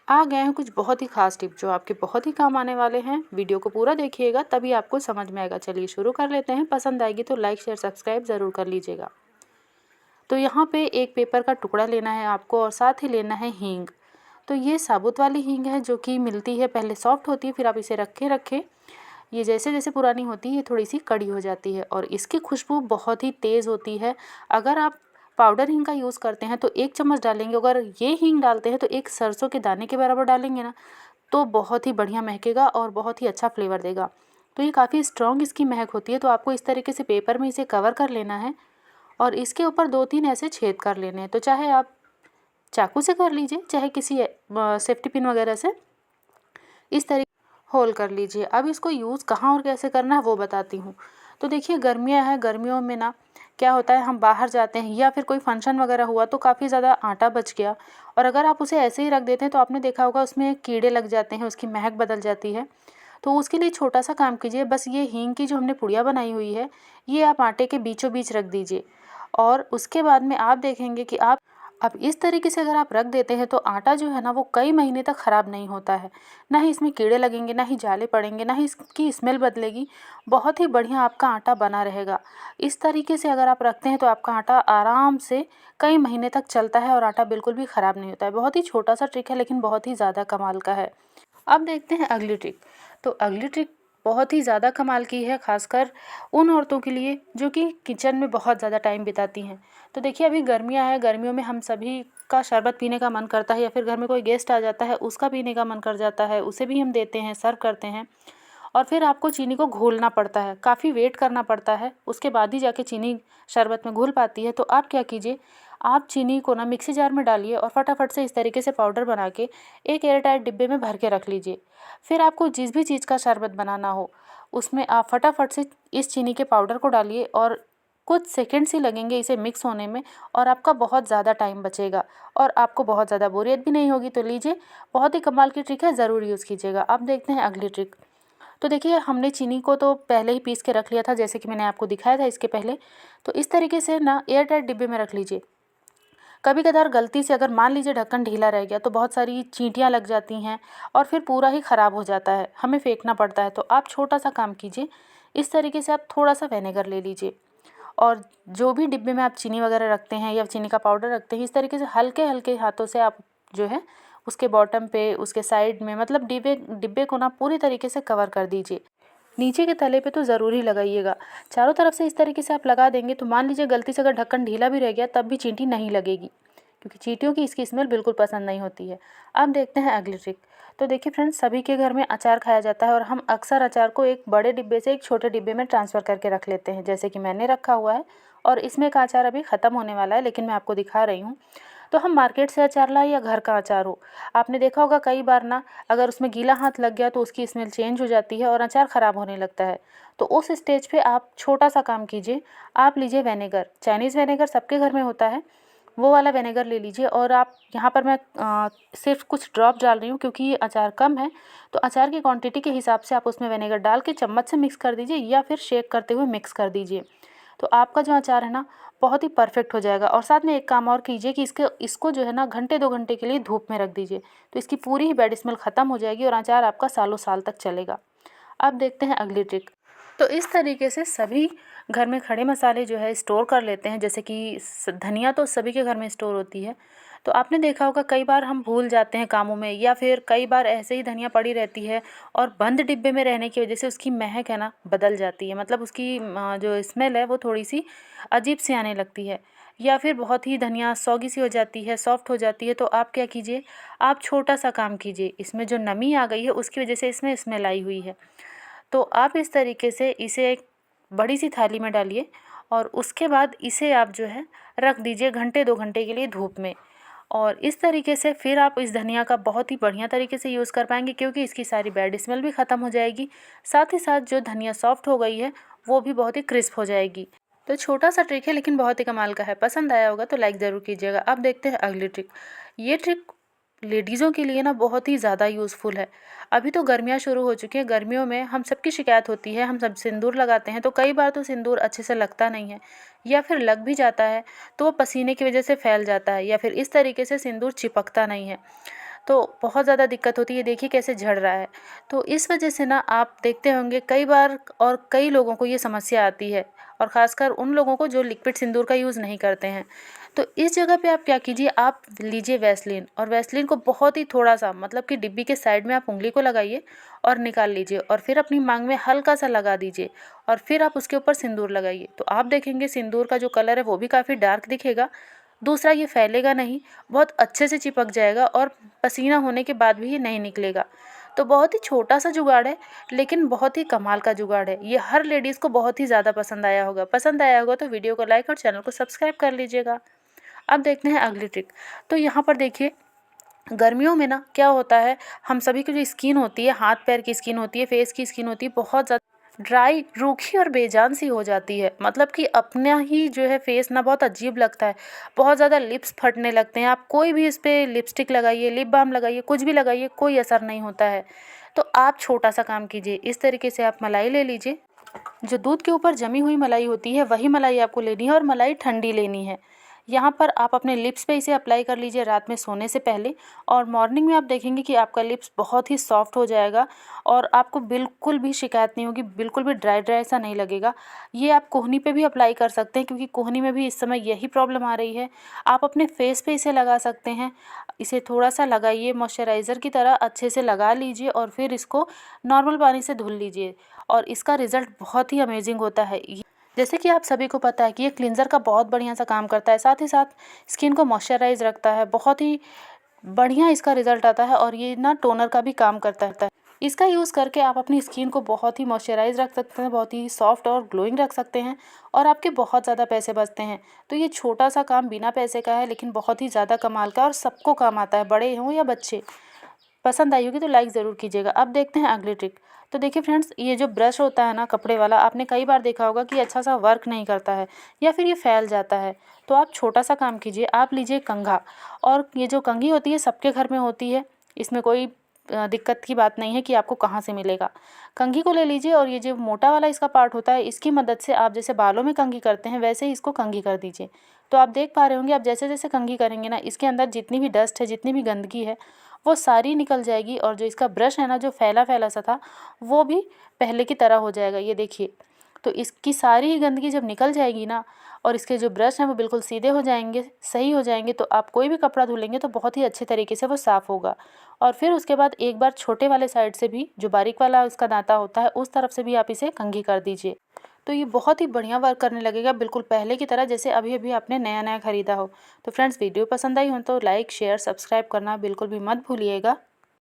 आ गए हैं कुछ बहुत ही खास टिप जो आपके बहुत ही काम आने वाले हैं। वीडियो को पूरा देखिएगा तभी आपको समझ में आएगा। चलिए शुरू कर लेते हैं। पसंद आएगी तो लाइक शेयर सब्सक्राइब ज़रूर कर लीजिएगा। तो यहाँ पे एक पेपर का टुकड़ा लेना है आपको और साथ ही लेना है हींग। तो ये साबुत वाली हींग है जो कि मिलती है, पहले सॉफ्ट होती है फिर आप इसे रखे रखे ये जैसे जैसे पुरानी होती है ये थोड़ी सी कड़ी हो जाती है और इसकी खुशबू बहुत ही तेज़ होती है। अगर आप पाउडर हींग का यूज़ करते हैं तो 1 चम्मच डालेंगे, अगर ये हींग डालते हैं तो एक सरसों के दाने के बराबर डालेंगे ना तो बहुत ही बढ़िया महकेगा और बहुत ही अच्छा फ्लेवर देगा। तो ये काफ़ी स्ट्रॉन्ग इसकी महक होती है। तो आपको इस तरीके से पेपर में इसे कवर कर लेना है और इसके ऊपर 2-3 ऐसे छेद कर लेने हैं। तो चाहे आप चाकू से कर लीजिए, चाहे किसी सेफ्टी पिन वगैरह से इस तरीके होल कर लीजिए। अब इसको यूज़ कहाँ और कैसे करना है वो बताती हूँ। तो देखिए गर्मियाँ हैं, गर्मियों में ना क्या होता है हम बाहर जाते हैं या फिर कोई फंक्शन वगैरह हुआ तो काफ़ी ज़्यादा आटा बच गया और अगर आप उसे ऐसे ही रख देते हैं तो आपने देखा होगा उसमें कीड़े लग जाते हैं, उसकी महक बदल जाती है। तो उसके लिए छोटा सा काम कीजिए, बस ये हींग की जो हमने पुड़िया बनाई हुई है ये आप आटे के बीचों बीच रख दीजिए और उसके बाद में आप देखेंगे कि आप अब इस तरीके से अगर आप रख देते हैं तो आटा जो है ना वो कई महीने तक ख़राब नहीं होता है। ना ही इसमें कीड़े लगेंगे, ना ही जाले पड़ेंगे, ना ही इसकी स्मेल बदलेगी। बहुत ही बढ़िया आपका आटा बना रहेगा। इस तरीके से अगर आप रखते हैं तो आपका आटा आराम से कई महीने तक चलता है और आटा बिल्कुल भी ख़राब नहीं होता है। बहुत ही छोटा सा ट्रिक है लेकिन बहुत ही ज़्यादा कमाल का है। अब देखते हैं अगली ट्रिक। तो अगली ट्रिक बहुत ही ज़्यादा कमाल की है, खासकर उन औरतों के लिए जो कि किचन में बहुत ज़्यादा टाइम बिताती हैं। तो देखिए अभी गर्मियाँ हैं, गर्मियों में हम सभी का शरबत पीने का मन करता है या फिर घर में कोई गेस्ट आ जाता है उसका पीने का मन कर जाता है, उसे भी हम देते हैं, सर्व करते हैं और फिर आपको चीनी को घोलना पड़ता है, काफ़ी वेट करना पड़ता है, उसके बाद ही जाके चीनी शरबत में घुल पाती है। तो आप क्या कीजिए, आप चीनी को ना मिक्सी जार में डालिए और फटाफट से इस तरीके से पाउडर बना के एक एयर टाइट डिब्बे में भर के रख लीजिए। फिर आपको जिस भी चीज़ का शरबत बनाना हो उसमें आप फटाफट से इस चीनी के पाउडर को डालिए और कुछ सेकंड्स ही लगेंगे इसे मिक्स होने में और आपका बहुत ज़्यादा टाइम बचेगा और आपको बहुत ज़्यादा बोरियत भी नहीं होगी। तो लीजिए, बहुत ही कमाल की ट्रिक है, ज़रूर यूज़ कीजिएगा। अब देखते हैं अगली ट्रिक। तो देखिए हमने चीनी को तो पहले ही पीस के रख लिया था जैसे कि मैंने आपको दिखाया था इसके पहले। तो इस तरीके से ना एयर टाइट डिब्बे में रख लीजिए। कभी कदार गलती से अगर मान लीजिए ढक्कन ढीला रह गया तो बहुत सारी चींटियाँ लग जाती हैं और फिर पूरा ही ख़राब हो जाता है, हमें फेंकना पड़ता है। तो आप छोटा सा काम कीजिए, इस तरीके से आप थोड़ा सा विनेगर ले लीजिए और जो भी डिब्बे में आप चीनी वगैरह रखते हैं या चीनी का पाउडर रखते हैं इस तरीके से हल्के हल्के हाथों से आप जो है उसके बॉटम पे, उसके साइड में, मतलब डिब्बे डिब्बे को ना पूरी तरीके से कवर कर दीजिए। नीचे के तले पे तो ज़रूर ही लगाइएगा। चारों तरफ से इस तरीके से आप लगा देंगे तो मान लीजिए गलती से अगर ढक्कन ढीला भी रह गया तब भी चींटी नहीं लगेगी, क्योंकि चींटियों की इसकी स्मेल बिल्कुल पसंद नहीं होती है। अब देखते हैं अगली ट्रिक। तो देखिए फ्रेंड्स, सभी के घर में अचार खाया जाता है और हम अक्सर अचार को एक बड़े डिब्बे से एक छोटे डिब्बे में ट्रांसफ़र करके रख लेते हैं, जैसे कि मैंने रखा हुआ है और इसमें का अचार अभी ख़त्म होने वाला है लेकिन मैं आपको दिखा रही हूँ। तो हम मार्केट से अचार लाए या घर का अचार हो, आपने देखा होगा कई बार ना अगर उसमें गीला हाथ लग गया तो उसकी स्मेल चेंज हो जाती है और अचार ख़राब होने लगता है। तो उस स्टेज पे आप छोटा सा काम कीजिए, आप लीजिए विनेगर, चाइनीज़ विनेगर सबके घर में होता है, वो वाला विनेगर ले लीजिए और आप यहाँ पर मैं सिर्फ कुछ ड्रॉप डाल रही हूँ क्योंकि ये अचार कम है। तो अचार की क्वांटिटी के हिसाब से आप उसमें विनेगर डाल के चम्मच से मिक्स कर दीजिए या फिर शेक करते हुए मिक्स कर दीजिए। तो आपका जो अचार है ना बहुत ही परफेक्ट हो जाएगा। और साथ में एक काम और कीजिए कि इसको जो है ना घंटे 2 घंटे के लिए धूप में रख दीजिए, तो इसकी पूरी ही बैड स्मेल ख़त्म हो जाएगी और अचार आपका सालों साल तक चलेगा। अब देखते हैं अगली ट्रिक। तो इस तरीके से सभी घर में खड़े मसाले जो है स्टोर कर लेते हैं, जैसे कि धनिया तो सभी के घर में स्टोर होती है। तो आपने देखा होगा कई बार हम भूल जाते हैं कामों में या फिर कई बार ऐसे ही धनिया पड़ी रहती है और बंद डिब्बे में रहने की वजह से उसकी महक है ना बदल जाती है, मतलब उसकी जो स्मेल है वो थोड़ी सी अजीब सी आने लगती है या फिर बहुत ही धनिया सौगी सी हो जाती है, सॉफ्ट हो जाती है। तो आप क्या कीजिए, आप छोटा सा काम कीजिए, इसमें जो नमी आ गई है उसकी वजह से इसमें स्मेल आई हुई है। तो आप इस तरीके से इसे एक बड़ी सी थाली में डालिए और उसके बाद इसे आप जो है रख दीजिए घंटे 2 घंटे के लिए धूप में। और इस तरीके से फिर आप इस धनिया का बहुत ही बढ़िया तरीके से यूज़ कर पाएंगे क्योंकि इसकी सारी बैड स्मेल भी ख़त्म हो जाएगी। साथ ही साथ जो धनिया सॉफ्ट हो गई है वो भी बहुत ही क्रिस्प हो जाएगी। तो छोटा सा ट्रिक है लेकिन बहुत ही कमाल का है। पसंद आया होगा तो लाइक ज़रूर कीजिएगा। अब देखते हैं अगली ट्रिक। ये ट्रिक लेडीज़ों के लिए ना बहुत ही ज़्यादा यूज़फुल है। अभी तो गर्मियाँ शुरू हो चुकी हैं, गर्मियों में हम सबकी शिकायत होती है, हम सब सिंदूर लगाते हैं तो कई बार तो सिंदूर अच्छे से लगता नहीं है या फिर लग भी जाता है तो वो पसीने की वजह से फैल जाता है या फिर इस तरीके से सिंदूर चिपकता नहीं है। तो बहुत ज़्यादा दिक्कत होती है। देखिए कैसे झड़ रहा है। तो इस वजह से ना आप देखते होंगे कई बार और कई लोगों को ये समस्या आती है, और ख़ासकर उन लोगों को जो लिक्विड सिंदूर का यूज़ नहीं करते हैं। तो इस जगह पे आप क्या कीजिए, आप लीजिए वैसलीन, और वैसलीन को बहुत ही थोड़ा सा, मतलब कि डिब्बी के साइड में आप उंगली को लगाइए और निकाल लीजिए, और फिर अपनी मांग में हल्का सा लगा दीजिए, और फिर आप उसके ऊपर सिंदूर लगाइए। तो आप देखेंगे सिंदूर का जो कलर है वो भी काफ़ी डार्क दिखेगा। दूसरा, ये फैलेगा नहीं, बहुत अच्छे से चिपक जाएगा, और पसीना होने के बाद भी ये नहीं निकलेगा। तो बहुत ही छोटा सा जुगाड़ है, लेकिन बहुत ही कमाल का जुगाड़ है। ये हर लेडीज़ को बहुत ही ज़्यादा पसंद आया होगा। पसंद आया होगा तो वीडियो को लाइक और चैनल को सब्सक्राइब कर लीजिएगा। अब देखते हैं अगली ट्रिक। तो यहाँ पर देखिए, गर्मियों में ना क्या होता है, हम सभी की जो स्किन होती है, हाथ पैर की स्किन होती है, फेस की स्किन होती है, बहुत ज़्यादा ड्राई, रूखी और बेजान सी हो जाती है। मतलब कि अपना ही जो है फेस ना बहुत अजीब लगता है, बहुत ज़्यादा लिप्स फटने लगते हैं। आप कोई भी इस पर लिपस्टिक लगाइए, लिप बाम लगाइए, कुछ भी लगाइए, कोई असर नहीं होता है। तो आप छोटा सा काम कीजिए, इस तरीके से आप मलाई ले लीजिए। जो दूध के ऊपर जमी हुई मलाई होती है वही मलाई आपको लेनी है, और मलाई ठंडी लेनी है। यहाँ पर आप अपने लिप्स पे इसे अप्लाई कर लीजिए रात में सोने से पहले, और मॉर्निंग में आप देखेंगे कि आपका लिप्स बहुत ही सॉफ्ट हो जाएगा, और आपको बिल्कुल भी शिकायत नहीं होगी, बिल्कुल भी ड्राई ड्राई सा नहीं लगेगा। ये आप कोहनी पे भी अप्लाई कर सकते हैं, क्योंकि कोहनी में भी इस समय यही प्रॉब्लम आ रही है। आप अपने फेस पे इसे लगा सकते हैं। इसे थोड़ा सा लगाइए, मॉइस्चराइज़र की तरह अच्छे से लगा लीजिए, और फिर इसको नॉर्मल पानी से धुल लीजिए, और इसका रिज़ल्ट बहुत ही अमेजिंग होता है। जैसे कि आप सभी को पता है कि ये क्लींजर का बहुत बढ़िया सा काम करता है, साथ ही साथ स्किन को मॉइस्चराइज रखता है, बहुत ही बढ़िया इसका रिजल्ट आता है, और ये ना टोनर का भी काम करता है। इसका यूज़ करके आप अपनी स्किन को बहुत ही मॉइस्चराइज रख सकते हैं, बहुत ही सॉफ्ट और ग्लोइंग रख सकते हैं, और आपके बहुत ज़्यादा पैसे बचते हैं। तो ये छोटा सा काम बिना पैसे का है, लेकिन बहुत ही ज़्यादा कमाल का, और सबको काम आता है, बड़े हों या बच्चे। पसंद आई होगी तो लाइक ज़रूर कीजिएगा। अब देखते हैं अगली ट्रिक। तो देखिए फ्रेंड्स, ये जो ब्रश होता है ना कपड़े वाला, आपने कई बार देखा होगा कि अच्छा सा वर्क नहीं करता है, या फिर ये फैल जाता है। तो आप छोटा सा काम कीजिए, आप लीजिए कंघा, और ये जो कंघी होती है सबके घर में होती है, इसमें कोई दिक्कत की बात नहीं है कि आपको कहाँ से मिलेगा। कंघी को ले लीजिए, और ये जो मोटा वाला इसका पार्ट होता है, इसकी मदद से आप जैसे बालों में कंघी करते हैं वैसे ही इसको कंघी कर दीजिए। तो आप देख पा रहे होंगे, आप जैसे जैसे कंघी करेंगे ना, इसके अंदर जितनी भी डस्ट है, जितनी भी गंदगी है, वो सारी निकल जाएगी, और जो इसका ब्रश है ना, जो फैला फैला सा था, वो भी पहले की तरह हो जाएगा। ये देखिए, तो इसकी सारी ही गंदगी जब निकल जाएगी ना, और इसके जो ब्रश हैं वो बिल्कुल सीधे हो जाएंगे, सही हो जाएंगे, तो आप कोई भी कपड़ा धुलेंगे तो बहुत ही अच्छे तरीके से वो साफ़ होगा। और फिर उसके बाद एक बार छोटे वाले साइड से भी, जो बारीक वाला उसका दांता होता है, उस तरफ से भी आप इसे कंघी कर दीजिए। तो ये बहुत ही बढ़िया वर्क करने लगेगा, बिल्कुल पहले की तरह जैसे अभी अभी आपने नया नया ख़रीदा हो। तो फ्रेंड्स, वीडियो पसंद आई हो तो लाइक शेयर सब्सक्राइब करना बिल्कुल भी मत भूलिएगा।